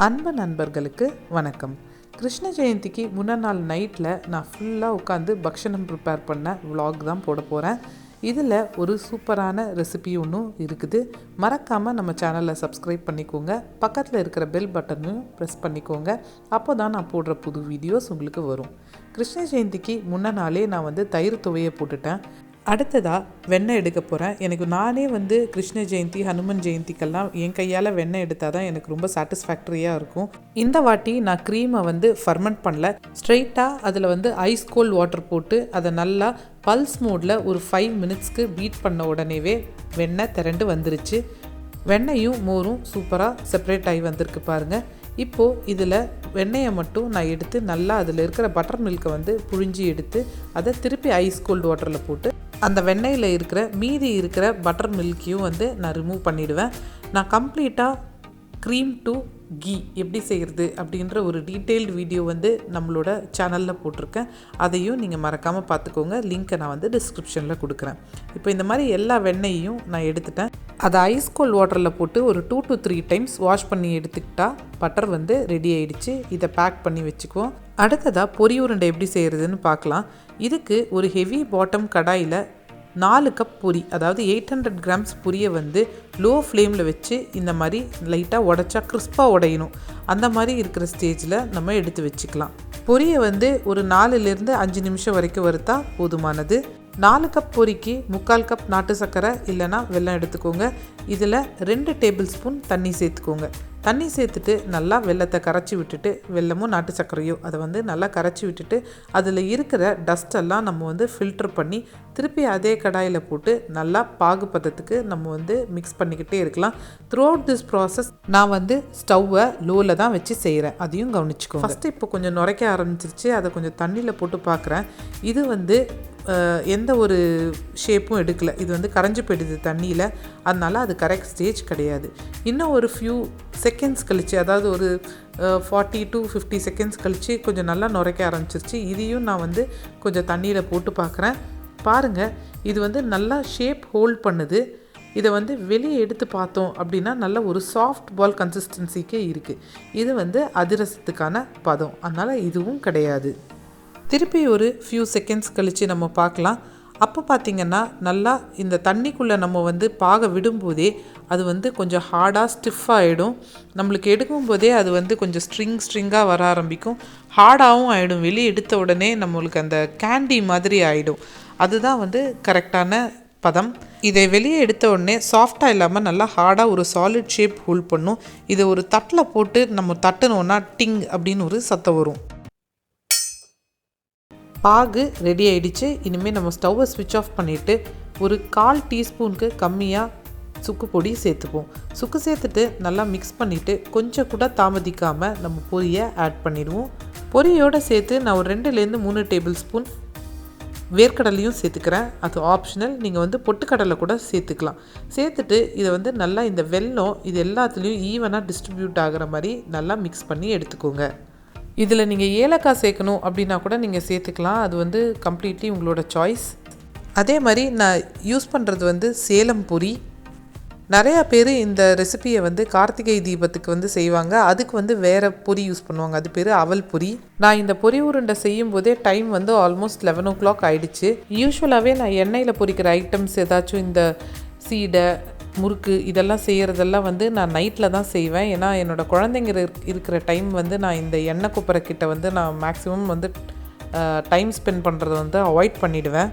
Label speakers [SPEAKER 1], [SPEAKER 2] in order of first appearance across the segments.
[SPEAKER 1] அன்பு நண்பர்களுக்கு வணக்கம். கிருஷ்ண ஜெயந்திக்கு முன்ன நாள் நைட்டில் நான் ஃபுல்லாக உட்காந்து பக்ஷனம் ப்ரிப்பேர் பண்ண விலாக் தான் போட போகிறேன். இதில் ஒரு சூப்பரான ரெசிபி ஒன்றும் இருக்குது. மறக்காமல் நம்ம சேனலை சப்ஸ்கிரைப் பண்ணிக்கோங்க. பக்கத்தில் இருக்கிற பெல் பட்டனையும் ப்ரெஸ் பண்ணிக்கோங்க. அப்போ தான் நான் போடுற புது வீடியோஸ் உங்களுக்கு வரும். கிருஷ்ண ஜெயந்திக்கு முன்ன நாளே நான் தயிர் துவையை போட்டுட்டேன். அடுத்ததாக வெண்ணெய் எடுக்க போகிறேன். எனக்கு நானே கிருஷ்ண ஜெயந்தி ஹனுமன் ஜெயந்திக்கெல்லாம் என் கையால் வெண்ணெய் எடுத்தால் தான் எனக்கு ரொம்ப சாட்டிஸ்ஃபேக்டரியாக இருக்கும். இந்த வாட்டி நான் க்ரீமை ஃபர்மெண்ட் பண்ணல. ஸ்ட்ரெயிட்டாக அதில் ஐஸ் கோல்ட் வாட்டர் போட்டு அதை நல்லா பல்ஸ் மோடில் ஒரு 5 மினிட்ஸ்க்கு பீட் பண்ண உடனேவே வெண்ணெய் திரண்டு வந்துருச்சு. வெண்ணெயும் மோரும் சூப்பராக செப்பரேட் ஆகி வந்திருக்கு பாருங்கள். இப்போது இதில் வெண்ணெயை மட்டும் நான் எடுத்து நல்லா அதில் இருக்கிற பட்டர் மில்கை புழிஞ்சி எடுத்து அதை திருப்பி ஐஸ் கோல்டு வாட்டரில் போட்டு அந்த வெண்ணெயில் இருக்கிற மீதி இருக்கிற பட்டர் மில்கையும் நான் ரிமூவ் பண்ணிவிடுவேன். நான் கம்ப்ளீட்டாக க்ரீம் டு கீ எப்படி செய்கிறது அப்படின்ற ஒரு டீட்டெயில்டு வீடியோ நம்மளோட சேனலில் போட்டிருக்கேன். அதையும் நீங்கள் மறக்காமல் பார்த்துக்கோங்க. லிங்க்கை நான் டிஸ்கிரிப்ஷனில் கொடுக்குறேன். இப்போ இந்த மாதிரி எல்லா வெண்ணெயையும் நான் எடுத்துட்டேன். அதை ஐஸ் கோல்ட் வாட்டரில் போட்டு ஒரு 2 to 3 டைம்ஸ் வாஷ் பண்ணி எடுத்துக்கிட்டால் பட்டர் ரெடி ஆகிடுச்சு. இதை பேக் பண்ணி வச்சுக்குவோம். அடுத்ததாக பொரி உருண்டை எப்படி செய்கிறதுன்னு பார்க்கலாம். இதுக்கு ஒரு ஹெவி பாட்டம் கடாயில் 4 கப் பொரி, அதாவது 800 கிராம்ஸ் பொரியை லோ ஃப்ளேமில் வச்சு இந்த மாதிரி லைட்டாக உடச்சா கிறிஸ்பாக உடையணும். அந்த மாதிரி இருக்கிற ஸ்டேஜில் நம்ம எடுத்து வச்சுக்கலாம். பொரியை ஒரு 4லேருந்து 5 நிமிஷம் வரைக்கும் வறுத்தா போதுமானது. 4 கப் பொரிக்கு 3/4 கப் நாட்டு சர்க்கரை இல்லைனா வெல்லம் எடுத்துக்கோங்க. இதில் 2 டேபிள் ஸ்பூன் தண்ணி சேர்த்துக்கோங்க. தண்ணி சேர்த்துட்டு நல்லா வெல்லத்தை கரைச்சி விட்டுட்டு, வெல்லமோ நாட்டு சர்க்கரையோ அதை நல்லா கரைச்சி விட்டுட்டு அதில் இருக்கிற டஸ்டெல்லாம் நம்ம ஃபில்டர் பண்ணி திருப்பி அதே கடாயில் போட்டு நல்லா பாகு பதத்துக்கு நம்ம மிக்ஸ் பண்ணிக்கிட்டே இருக்கலாம். த்ரூ அவுட் திஸ் ப்ராசஸ் நான் ஸ்டவ்வை லோவில் தான் வச்சு செய்கிறேன். அதையும் கவனிச்சுக்கோங்க. ஃபஸ்ட்டு இப்போ கொஞ்சம் நுரைக்க ஆரம்பிச்சிருச்சு. அதை கொஞ்சம் தண்ணியில் போட்டு பார்க்குறேன். இது எந்த ஒரு ஷேப்பும் எடுக்கலை. இது கரைஞ்சி போயிடுது தண்ணியில். அதனால் அது கரெக்ட் ஸ்டேஜ் கிடையாது. இன்னும் ஒரு ஃபியூ செகண்ட்ஸ் கழித்து, அதாவது ஒரு 40 to 50 செகண்ட்ஸ் கழித்து கொஞ்சம் நல்லா நுரைக்க ஆரம்பிச்சிருச்சு. இதையும் நான் கொஞ்சம் தண்ணியில் போட்டு பார்க்குறேன். பாருங்கள், இது நல்லா ஷேப் ஹோல்ட் பண்ணுது. இதை வெளியே எடுத்து பார்த்தோம் அப்படின்னா நல்ல ஒரு சாஃப்ட் பால் கன்சிஸ்டன்சிக்கே இருக்குது. இது அதிரசத்துக்கான பதம். அதனால் இதுவும் கிடையாது. திருப்பி ஒரு ஃபியூ செகண்ட்ஸ் கழித்து நம்ம பார்க்கலாம். அப்போ பார்த்திங்கன்னா நல்லா இந்த தண்ணிக்குள்ளே நம்ம பாக விடும்போதே அது கொஞ்சம் ஹார்டாக ஸ்டிஃபாக ஆகிடும். நம்மளுக்கு எடுக்கும்போதே அது கொஞ்சம் ஸ்ட்ரிங்காக வர ஆரம்பிக்கும். ஹார்டாகவும் ஆகிடும். வெளியே எடுத்த உடனே நம்மளுக்கு அந்த கேண்டி மாதிரி ஆகிடும். அதுதான் கரெக்டான பதம். இதை வெளியே எடுத்த உடனே சாஃப்டாக இல்லாமல் நல்லா ஹார்டாக ஒரு சாலிட் ஷேப் ஹோல்ட் பண்ணும். இதை ஒரு தட்டில் போட்டு நம்ம தட்டினோன்னா டிங் அப்படின்னு ஒரு சத்தம் வரும். பாகு ரெடி ஆகிடுச்சு. இனிமேல் நம்ம ஸ்டவ்வை ஸ்விட்ச் ஆஃப் பண்ணிவிட்டு ஒரு 1/4 டீஸ்பூனுக்கு கம்மியாக சுக்கு பொடி சேர்த்துப்போம். சுக்கு சேர்த்துட்டு நல்லா மிக்ஸ் பண்ணிவிட்டு கொஞ்சம் கூட தாமதிக்காமல் நம்ம பொரியை ஆட் பண்ணிடுவோம். பொரியோடு சேர்த்து நான் ஒரு 2லேருந்து 3 டேபிள் ஸ்பூன் வேர்க்கடலையும் சேர்த்துக்கிறேன். அது ஆப்ஷனல். நீங்கள் பொட்டுக்கடலை கூட சேர்த்துக்கலாம். சேர்த்துட்டு இதை நல்லா இந்த வெல்லம் இது எல்லாத்துலேயும் ஈவனாக டிஸ்ட்ரிபியூட் ஆகிற மாதிரி நல்லா மிக்ஸ் பண்ணி எடுத்துக்கோங்க. இதில் நீங்கள் ஏலக்காய் சேர்க்கணும் அப்படின்னா கூட நீங்கள் சேர்த்துக்கலாம். அது கம்ப்ளீட்லி உங்களோட சாய்ஸ். அதே மாதிரி நான் யூஸ் பண்ணுறது சேலம் பொரி. நிறையா பேர் இந்த ரெசிபியை கார்த்திகை தீபத்துக்கு செய்வாங்க. அதுக்கு வேறு பொரி யூஸ் பண்ணுவாங்க. அது பேர் அவல் பொரி. நான் இந்த பொரி உருண்டை செய்யும் போதே டைம் ஆல்மோஸ்ட் 11 o'clock ஆகிடுச்சு. யூஸ்வலாகவே நான் எண்ணெயில் பொரிக்கிற ஐட்டம்ஸ் ஏதாச்சும் இந்த சீடை, முறுக்கு இதெல்லாம் செய்கிறதெல்லாம் நான் நைட்டில் தான் செய்வேன். ஏன்னா என்னோடய குழந்தைங்க இருக்கிற டைம் நான் இந்த எண்ணெய் குப்பரை கிட்ட நான் மேக்ஸிமம் டைம் ஸ்பெண்ட் பண்ணுறதை அவாய்ட் பண்ணிவிடுவேன்.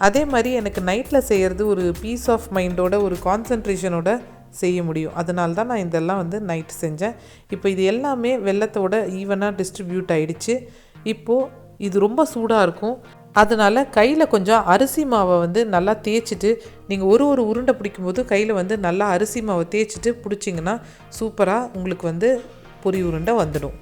[SPEAKER 1] அதே மாதிரி எனக்கு நைட்டில் செய்கிறது ஒரு பீஸ் ஆஃப் மைண்டோட ஒரு கான்சன்ட்ரேஷனோட செய்ய முடியும். அதனால தான் நான் இதெல்லாம் நைட்டு செஞ்சேன். இப்போ இது எல்லாமே வெல்லத்தோட ஈவனாக டிஸ்ட்ரிபியூட் ஆகிடுச்சு. இப்போது இது ரொம்ப சூடாக இருக்கும். அதனால் கையில் கொஞ்சம் அரிசி மாவை நல்லா தேய்ச்சிட்டு, நீங்கள் ஒரு உருண்டை பிடிக்கும்போது கையில் நல்லா அரிசி மாவை தேய்ச்சிட்டு பிடிச்சிங்கன்னா சூப்பராக உங்களுக்கு பொரி உருண்டை வந்துடும்.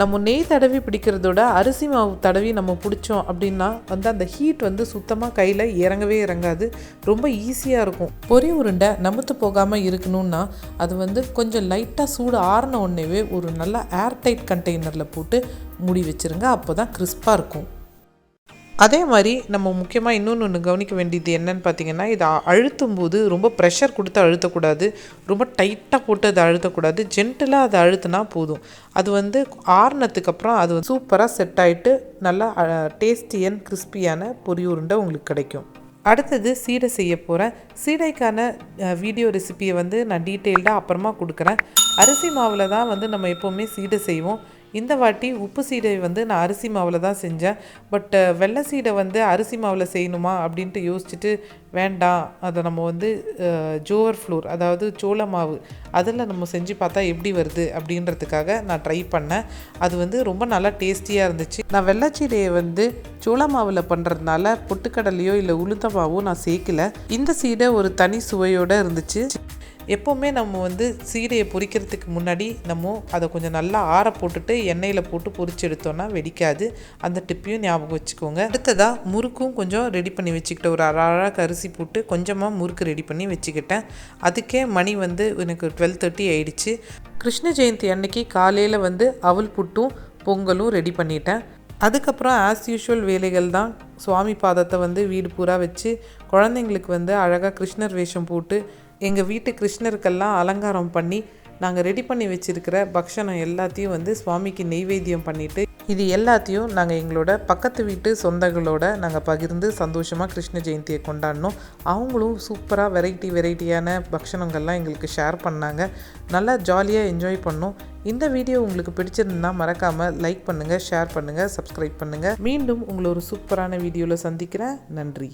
[SPEAKER 1] நம்ம நெய் தடவி பிடிக்கிறதோட அரிசி மாவு தடவி நம்ம பிடிச்சோம் அப்படின்னா அந்த ஹீட் சுத்தமாக கையில் இறங்கவே இறங்காது. ரொம்ப ஈஸியாக இருக்கும். பொரி உருண்டை நமுத்து போகாமல் இருக்கணும்னா அது கொஞ்சம் லைட்டாக சூடு ஆறின உடனேவே ஒரு நல்ல ஏர்டைட் கண்டெய்னரில் போட்டு மூடி வச்சுருங்க. அப்போ தான் கிறிஸ்பாக இருக்கும். அதே மாதிரி நம்ம முக்கியமாக இன்னொன்று கவனிக்க வேண்டியது என்னன்னு பார்த்தீங்கன்னா, இதை அழுத்தும் போது ரொம்ப ப்ரெஷர் கொடுத்து அழுத்தக்கூடாது, ரொம்ப டைட்டாக போட்டு அதை அழுத்தக்கூடாது. ஜென்டிலாக அதை அழுத்தினா போதும். அது வந்து ஆறுனதுக்கப்புறம் அது சூப்பராக செட் ஆகிட்டு நல்லா டேஸ்டி அண்ட் கிறிஸ்பியான பொரி உருண்டை உங்களுக்கு கிடைக்கும். அடுத்தது சீடை செய்ய போகிறேன். சீடைக்கான வீடியோ ரெசிபியை வந்து நான் டீட்டெயில்டாக அப்புறமா கொடுக்குறேன். அரிசி மாவில் தான் வந்து நம்ம எப்போவுமே சீடை செய்வோம். இந்த வாட்டி உப்பு சீடை வந்து நான் அரிசி மாவில் தான் செஞ்சேன். பட் வெள்ளை சீடை வந்து அரிசி மாவில் செய்யணுமா அப்படின்ட்டு யோசிச்சுட்டு வேண்டாம், அதை நம்ம வந்து ஜோவர் ஃப்ளோர், அதாவது சோள மாவு, அதில் நம்ம செஞ்சு பார்த்தா எப்படி வருது அப்படின்றதுக்காக நான் ட்ரை பண்ணேன். அது வந்து ரொம்ப நல்லா டேஸ்டியாக இருந்துச்சு. நான் வெள்ளை சீடையை வந்து சோள மாவில் பண்ணுறதுனால பொட்டுக்கடலையோ இல்லை உளுந்த மாவோ நான் சேர்க்கல. இந்த சீடை ஒரு தனி சுவையோடு இருந்துச்சு. எப்போவுமே நம்ம வந்து சீடையை பொரிக்கிறதுக்கு முன்னாடி நம்ம அதை கொஞ்சம் நல்லா ஆற போட்டுட்டு எண்ணெயில் போட்டு பொரிச்சு எடுத்தோன்னா வெடிக்காது. அந்த டிப்பையும் ஞாபகம் வச்சுக்கோங்க. அடுத்ததாக முறுக்கும் கொஞ்சம் ரெடி பண்ணி வச்சுக்கிட்டேன். ஒரு அரை அரிசி போட்டு கொஞ்சமாக முறுக்கு ரெடி பண்ணி வச்சுக்கிட்டேன். அதுக்கே மணி வந்து எனக்கு 12:30 ஆயிடுச்சு. கிருஷ்ண ஜெயந்தி அன்னைக்கு காலையில் வந்து அவல் புட்டும் பொங்கலும் ரெடி பண்ணிட்டேன். அதுக்கப்புறம் ஆஸ் யூஷுவல் வேலைகள் தான். சுவாமி பாதத்தை வந்து வீடு பூரா வச்சு குழந்தைங்களுக்கு வந்து அழகாக கிருஷ்ணர் வேஷம் போட்டு எங்கள் வீட்டு கிருஷ்ணருக்கெல்லாம் அலங்காரம் பண்ணி நாங்கள் ரெடி பண்ணி வச்சுருக்கிற பக்ஷணம் எல்லாத்தையும் வந்து சுவாமிக்கு நெய்வேத்தியம் பண்ணிவிட்டு இது எல்லாத்தையும் நாங்கள் எங்களோட பக்கத்து வீட்டு சொந்தங்களோட நாங்கள் பகிர்ந்து சந்தோஷமாக கிருஷ்ண ஜெயந்தியை கொண்டாடினோம். அவங்களும் சூப்பராக வெரைட்டியான பக்ஷணங்கள்லாம் எங்களுக்கு ஷேர் பண்ணாங்க. நல்லா ஜாலியாக என்ஜாய் பண்ணோம். இந்த வீடியோ உங்களுக்கு பிடிச்சிருந்தா மறக்காமல் லைக் பண்ணுங்கள், ஷேர் பண்ணுங்கள், சப்ஸ்கிரைப் பண்ணுங்கள். மீண்டும் உங்களை ஒரு சூப்பரான வீடியோவில் சந்திக்கிறேன். நன்றி.